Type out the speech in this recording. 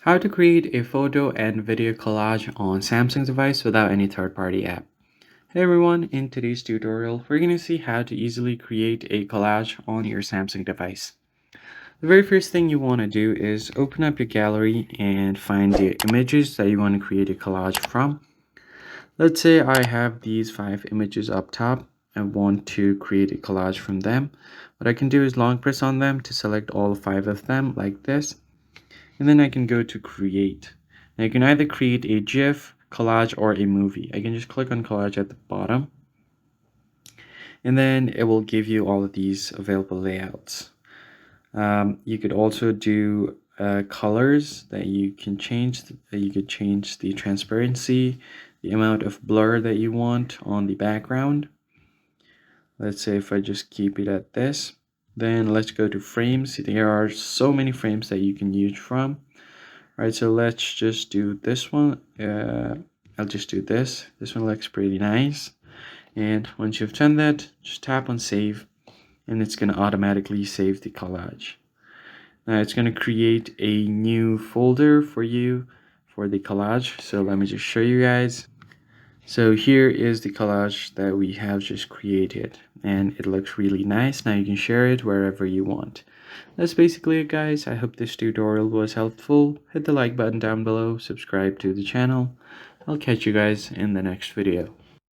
How to create a photo and video collage on Samsung device without any third-party app. Hey everyone, in today's tutorial, we're going to see how to easily create a collage on your Samsung device. The very first thing you want to do is open up your gallery and find the images that you want to create a collage from. Let's say I have these 5 images up top. I want to create a collage from them. What I can do is long press on them to select all 5 of them like this. And then I can go to create. Now you can either create a GIF, collage, or a movie. I can just click on collage at the bottom. And then it will give you all of these available layouts. You could also do colors that you can change. You could change the transparency, the amount of blur that you want on the background. Let's say if I just keep it at this. Then let's go to frames. There are so many frames that you can use from. Right, so let's just do this one. I'll just do this. This one looks pretty nice. And once you've done that, just tap on save, and it's going to automatically save the collage. Now it's going to create a new folder for you for the collage. So let me just show you guys. So here is the collage that we have just created, and it looks really nice. Now you can share it wherever you want. That's basically it, guys. I hope this tutorial was helpful. Hit the like button down below, subscribe to the channel. I'll catch you guys in the next video.